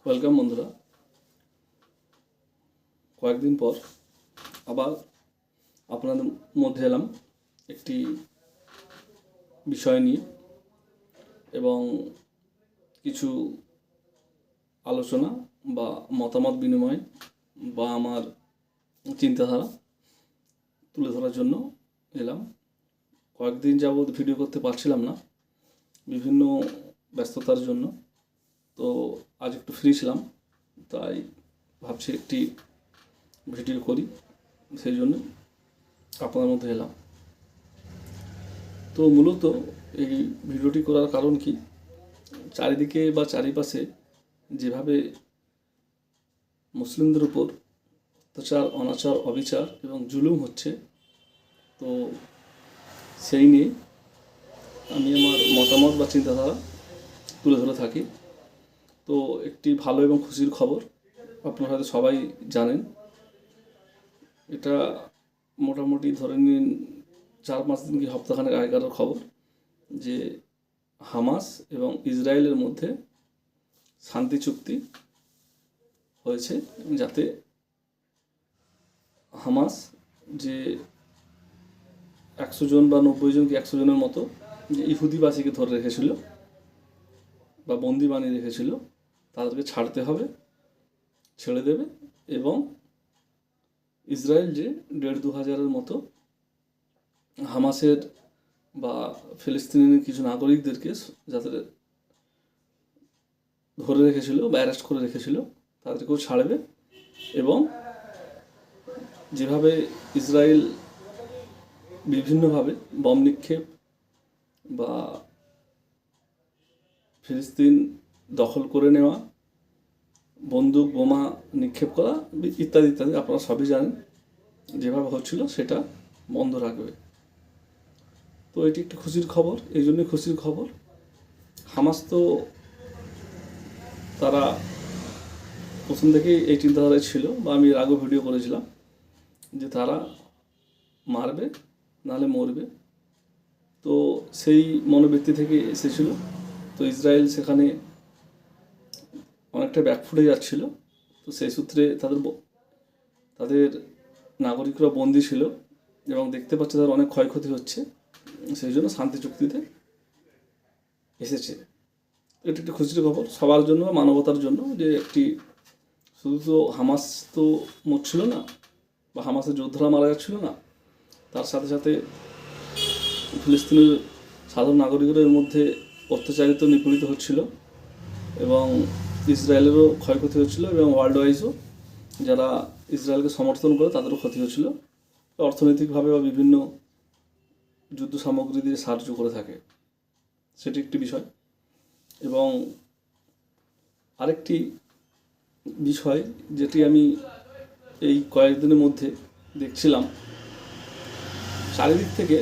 Welcome বন্ধুরা। কয়েকদিন পর আবার আপনাদের মধ্যে এলাম একটি বিষয় নিয়ে এবং কিছু আলোচনা বা মতামত বিনিময় বা আমার চিন্তাধারা তুলে ধরার জন্য এলাম। কয়েকদিন যাবৎ ভিডিও করতে পারছিলাম না বিভিন্ন ব্যস্ততার জন্য, তো আজ একটু ফ্রি ছিলাম, তাই ভাবছি একটি ভিডিও করি, সেই জন্য আপনাদের মধ্যে এলাম। তো মূলত এই ভিডিওটি করার কারণ কি, চারিদিকে বা চারিপাশে যেভাবে মুসলিমদের উপর অত্যাচার, অনাচার, অবিচার এবং জুলুম হচ্ছে, তো সেই নিয়ে আমি আমার মতামত বা চিন্তাধারা তুলে ধরে থাকি। তো একটি ভালো এবং খুশির খবর, আপনারা হয়তো সবাই জানেন, এটা মোটামুটি ধরে নিন 4-5 দিন কি সপ্তাহখানেক আগেকার খবর, যে হামাস এবং ইসরায়েলের মধ্যে শান্তি চুক্তি হয়েছে, যাতে হামাস যে 100 জন বা 90 জন কি 100 জনের মতো যে ইহুদিবাসীকে ধরে রেখেছিল বা বন্দি বানিয়ে রেখেছিল, তাদেরকে ছাড়তে হবে, ছেড়ে দেবে, এবং ইসরায়েল যে 1,500-2,000-এর মতো হামাসের বা ফিলিস্তিনের কিছু নাগরিকদেরকে যাদের ধরে রেখেছিল বা অ্যারেস্ট করে রেখেছিল তাদেরকেও ছাড়বে। এবং যেভাবে ইসরায়েল বিভিন্নভাবে বম নিক্ষেপ বা ফিলিস্তিন দখল করে নেওয়া, বন্দুক বোমা নিক্ষেপ করা ইত্যাদি ইত্যাদি আপনারা সবই জানেন, যেভাবে হচ্ছিল সেটা বন্ধ রাখবে। তো এটি একটি খুশির খবর। এই জন্যই খুশির খবর, হামাস তো তারা প্রথম থেকেই এই চিন্তাধারায় ছিল, বা আমি এর আগেও ভিডিও করেছিলাম যে তারা মারবে নাহলে মরবে, তো সেই মনোবৃত্তি থেকে এসেছিল। তো ইসরায়েল সেখানে অনেকটা ব্যাকফুটে যাচ্ছিল, তো সেই সূত্রে তাদের নাগরিকরা বন্দী ছিল এবং দেখতে পাচ্ছে তাদের অনেক ক্ষয়ক্ষতি হচ্ছে, সেই জন্য শান্তি চুক্তিতে এসেছে। এটি একটি খুশির খবর সবার জন্য, মানবতার জন্য, যে একটি শুধু তো হামাস তো মরছিল না বা হামাসের যোদ্ধারা মারা যাচ্ছিল না, তার সাথে সাথে ফিলিস্তিনের সাধারণ নাগরিকদের মধ্যে অত্যাচারিত নিপীড়িত হচ্ছিল এবং ইসরায়েলেরও ক্ষয়ক্ষতি হচ্ছিল, এবং ওয়ার্ল্ড ওয়াইজও যারা ইসরায়েলকে সমর্থন করে তাদেরও ক্ষতি হচ্ছিল, অর্থনৈতিকভাবে বা বিভিন্ন যুদ্ধ সামগ্রী দিয়ে সাহায্য করে থাকে, সেটি একটি বিষয়। এবং আরেকটি বিষয় যেটি আমি এই কয়েকদিনের মধ্যে দেখছিলাম, চারিদিক থেকে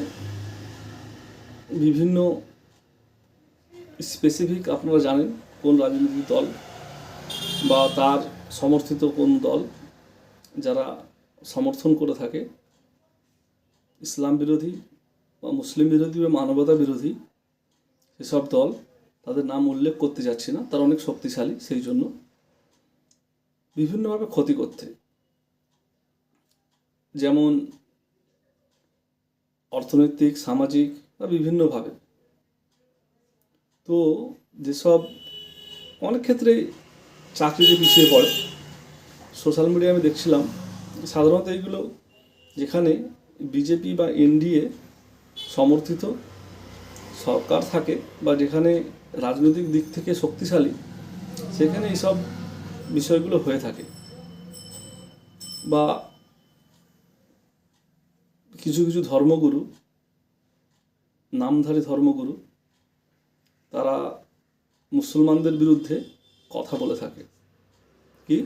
বিভিন্ন স্পেসিফিক, আপনারা জানেন কোন রাজনৈতিক দল বা তার সমর্থিত কোন দল যারা সমর্থন করে থাকে ইসলাম বিরোধী বা মুসলিম বিরোধী বা মানবতা বিরোধী সেসব দল, তাদের নাম উল্লেখ করতে যাচ্ছি না, তারা অনেক শক্তিশালী, সেই জন্য বিভিন্নভাবে ক্ষতি করতে, যেমন অর্থনৈতিক, সামাজিক বা বিভিন্নভাবে। তো যেসব অনেক ক্ষেত্রে চাকরিতে পিছিয়ে পড়ে, সোশ্যাল মিডিয়ায় আমি দেখছিলাম সাধারণত এইগুলো যেখানে বিজেপি বা এনডিএ সমর্থিত সরকার থাকে বা যেখানে রাজনৈতিক দিক থেকে শক্তিশালী, সেখানে এইসব বিষয়গুলো হয়ে থাকে। বা কিছু কিছু ধর্মগুরু, নামধারী ধর্মগুরু, তারা মুসলমানদের বিরুদ্ধে কথা বলে থাকে। কি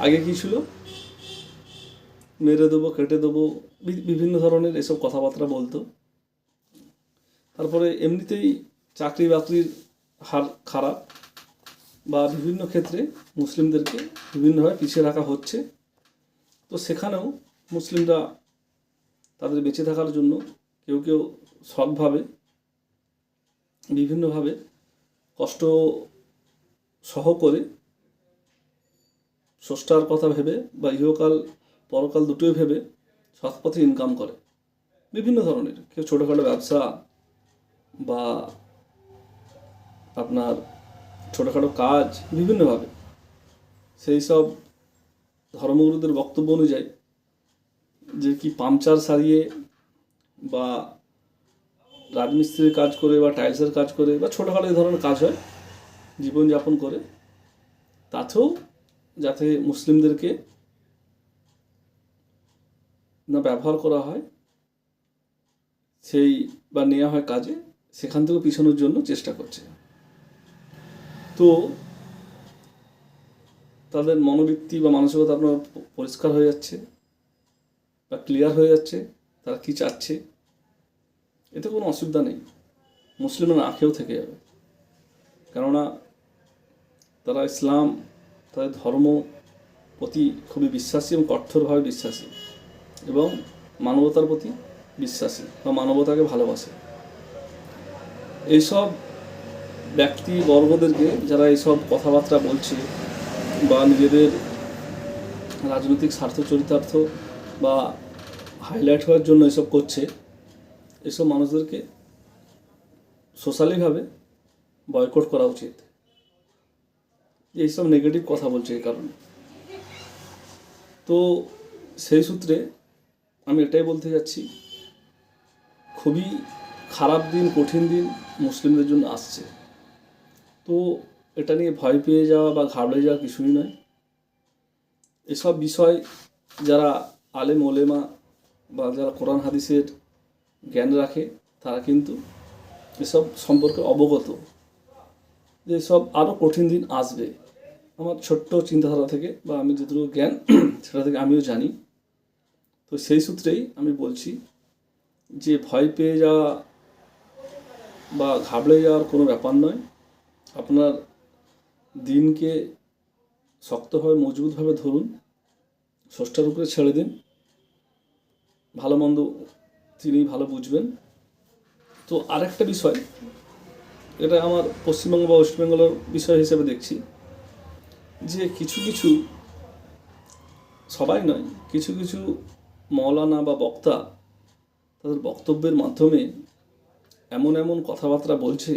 আগে কি ছিল, মেরে দেবো, কেটে দেবো, বিভিন্ন ধরনের এসব কথাবার্তা বলতো। তারপরে এমনিতেই চাকরি বাকরির হার খারাপ, বা বিভিন্ন ক্ষেত্রে মুসলিমদেরকে বিভিন্নভাবে পিছিয়ে রাখা হচ্ছে, তো সেখানেও মুসলিমরা তাদের বেঁচে থাকার জন্য কেউ কেউ সৎভাবে বিভিন্নভাবে কষ্ট সহ করে স্রষ্টার কথা ভেবে বা ইহকাল পরকাল দুটোই ভেবে সৎ পথে ইনকাম করে বিভিন্ন ধরনের, কেউ ছোটোখাটো ব্যবসা বা আপনার ছোটোখাটো কাজ বিভিন্নভাবে। সেই সব ধর্মগুরুদের বক্তব্য অনুযায়ী যে কি পাংচার সারিয়ে বা রাজমিস্ত্রির কাজ করে বা টাইলসের কাজ করে বা ছোটোখাটো এই ধরনের কাজ হয় জীবনযাপন করে, তাতেও যাতে মুসলিমদেরকে না ব্যবহার করা হয় সেই বা নেওয়া হয় কাজে, সেখান থেকে পিছানোর জন্য চেষ্টা করছে। তো তাদের মনোবৃত্তি বা মানসিকতা আপনার পরিষ্কার হয়ে যাচ্ছে বা ক্লিয়ার হয়ে যাচ্ছে তারা কী চাচ্ছে, এতে কোনো অসুবিধা নেই, মুসলিমরা না খেয়েও থেকে যাবে। কেননা তারা ইসলাম, তাদের ধর্ম প্রতি খুবই বিশ্বাসী এবং কঠোরভাবে বিশ্বাসী এবং মানবতার প্রতি বিশ্বাসী বা মানবতাকে ভালোবাসে। এইসব ব্যক্তিবর্গদেরকে যারা এইসব কথাবার্তা বলছে বা নিজেদের রাজনৈতিক স্বার্থ চরিতার্থ বা হাইলাইট হওয়ার জন্য এসব করছে, এসব মানুষদেরকে সোশ্যালিভাবে বয়কট করা উচিত। এইসব নেগেটিভ কথা বলছে এই কারণে। তো সেই সূত্রে আমি এটাই বলতে যাচ্ছি, খুবই খারাপ দিন, কঠিন দিন মুসলিমদের জন্য আসছে। তো এটা নিয়ে ভয় পেয়ে যাওয়া বা ঘাবড়ে যাওয়া কিছুই নয়। এসব বিষয় যারা আলেম ওলেমা বা যারা কোরআন হাদিসের জ্ঞান রাখে তারা কিন্তু এসব সম্পর্কে অবগত যে সব আরও কঠিন দিন আসবে। আমার ছোট্ট চিন্তাধারা থেকে বা আমি যতটুকু জ্ঞান সেটা থেকে আমিও জানি। তো সেই সূত্রেই আমি বলছি যে ভয় পেয়ে যাওয়া বা ঘাবড়ে যাওয়ার কোনো ব্যাপার নয়। আপনার দিনকে শক্তভাবে মজবুতভাবে ধরুন, স্রষ্টার উপরে ছেড়ে দিন, ভালো মন্দ তিনি ভালো বুঝবেন। তো আরেকটা বিষয়, এটা আমার পশ্চিমবঙ্গ বা ওয়েস্ট বেঙ্গলের বিষয় হিসেবে দেখছি যে কিছু কিছু, সবাই নয়, কিছু কিছু মৌলানা বা বক্তা তাদের বক্তব্যের মাধ্যমে এমন এমন কথাবার্তা বলছে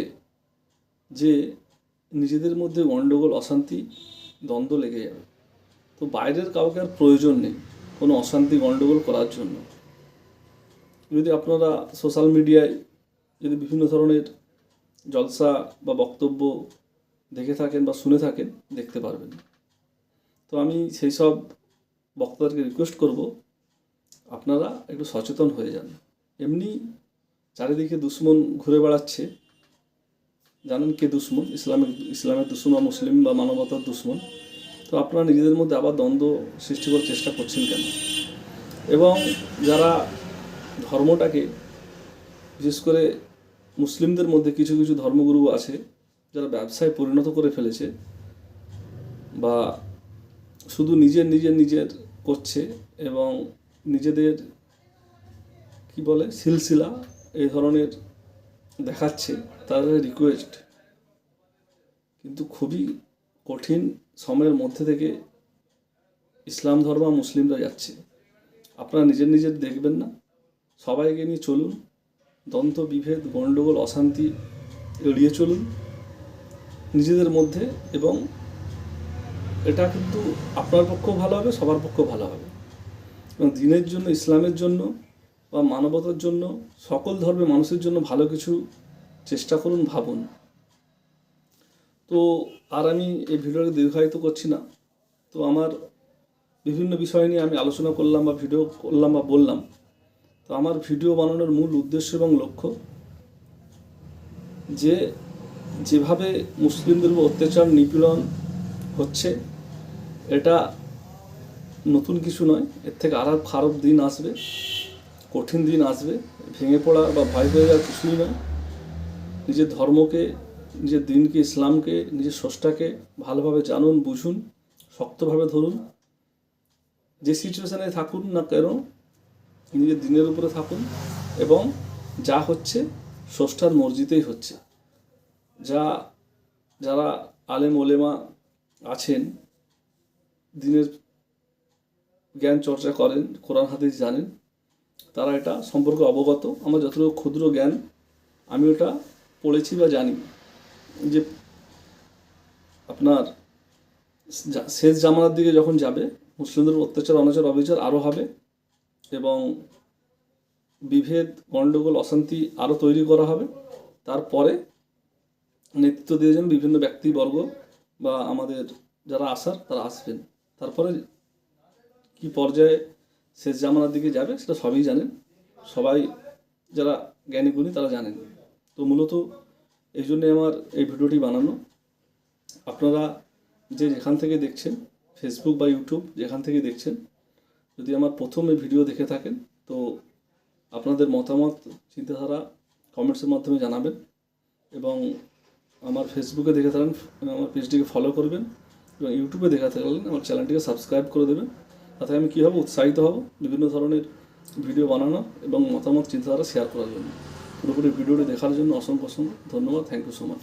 যে নিজেদের মধ্যে গণ্ডগোল, অশান্তি, দ্বন্দ্ব লেগে যাবে। তো বাইরের কাউকে আর প্রয়োজন নেই কোনো অশান্তি গণ্ডগোল করার জন্য। যদি আপনারা সোশ্যাল মিডিয়ায় যদি বিভিন্ন ধরনের জলসা বা বক্তব্য দেখে থাকেন বা শুনে থাকেন, দেখতে পারবেন। তো আমি সেই সব বক্তাদেরকে রিকোয়েস্ট করব, আপনারা একটু সচেতন হয়ে যান। এমনি চারিদিকে দুশ্মন ঘুরে বেড়াচ্ছে, জানেন কে দুশ্মন? ইসলামের দুশ্মন বা মুসলিম বা মানবতার দুশ্মন। তো আপনারা নিজেদের মধ্যে আবার দ্বন্দ্ব সৃষ্টি করার চেষ্টা করছেন কেন? এবং যারা ধর্মটাকে, বিশেষ করে মুসলিমদের মধ্যে কিছু কিছু ধর্মগুরু আছে যারা ব্যবসায় পরিণত করে ফেলেছে বা শুধু নিজের করছে এবং নিজেদের কি বলে সিলসিলা এই ধরনের দেখাচ্ছে, তাদের রিকোয়েস্ট কিন্তু খুবই কঠিন সময়ের মধ্যে থেকে ইসলাম ধর্ম মুসলিমরা যাচ্ছে। আপনারা নিজের দেখবেন না, সবাইকে নিয়ে চলুন, দ্বন্দ্ব বিভেদ গণ্ডগোল অশান্তি এড়িয়ে চলুন নিজেদের মধ্যে, এবং এটা কিন্তু আপনার পক্ষেও ভালো হবে, সবার পক্ষেও ভালো হবে। এবং দিনের জন্য, ইসলামের জন্য বা মানবতার জন্য, সকল ধর্মের মানুষের জন্য ভালো কিছু চেষ্টা করুন, ভাবুন। তো আর আমি এই ভিডিওকে দীর্ঘায়িত করছি না। তো আমার বিভিন্ন বিষয় নিয়ে আমি আলোচনা করলাম বা ভিডিও করলাম বা বললাম। তো আমার ভিডিও বানানোর মূল উদ্দেশ্য এবং লক্ষ্য যে যেভাবে মুসলিমদের উপর অত্যাচার নিপীড়ন হচ্ছে, এটা নতুন কিছু নয়, এর থেকে আরও খারাপ দিন আসবে, কঠিন দিন আসবে। ভেঙে পড়া বা ভয় পেয়ে যাওয়ার কিছুই নয়। নিজের ধর্মকে, নিজের দিনকে, ইসলামকে, নিজের স্রষ্টাকে ভালোভাবে জানুন, বুঝুন, শক্তভাবে ধরুন। যে সিচুয়েশানে থাকুন না কেন নিজের দিনের উপরে থাকুন, এবং যা হচ্ছে স্রষ্টার মর্জিতেই হচ্ছে। যারা আলেম ওলেমা আছেন দিনের জ্ঞান চর্চা করেন, কোরআন হাদিস জানেন, তারা এটা সম্পর্কে অবগত। আমার যতটুকু ক্ষুদ্র জ্ঞান আমি ওটা পড়েছি বা জানি যে আপনার শেষ জামানার দিকে যখন যাবে, মুসলিমদের অত্যাচার অনাচার অবিচার আরও হবে এবং বিভেদ গণ্ডগোল অশান্তি আরও তৈরি করা হবে। তারপরে নেতৃত্ব দিয়েছেন বিভিন্ন ব্যক্তিবর্গ বা আমাদের যারা আসার তারা আসবেন। তারপরে কি পর্যায়ে শেষ জামানার দিকে যাবে সেটা সবই জানেন, সবাই যারা জ্ঞানীগুণী তারা জানেন। তো মূলত এই জন্যে আমার এই ভিডিওটি বানানো। আপনারা যেখান থেকে দেখছেন, ফেসবুক বা ইউটিউব যেখান থেকে দেখছেন, যদি আমার প্রথম এই ভিডিও দেখে থাকেন তো আপনাদের মতামত চিন্তাধারা কমেন্টসের মাধ্যমে জানাবেন এবং আমার ফেসবুকে দেখে থাকেন আমার পেজটিকে ফলো করবেন এবং ইউটিউবে দেখে থাকলেন আমার চ্যানেলটিকে সাবস্ক্রাইব করে দেবেন। তাতে আমি কীভাবে উৎসাহিত হব বিভিন্ন ধরনের ভিডিও বানানো এবং মতামত চিন্তাধারা শেয়ার করার জন্য। পুরোপুরি ভিডিওটি দেখার জন্য অসংখ্য ধন্যবাদ। Thank you so much.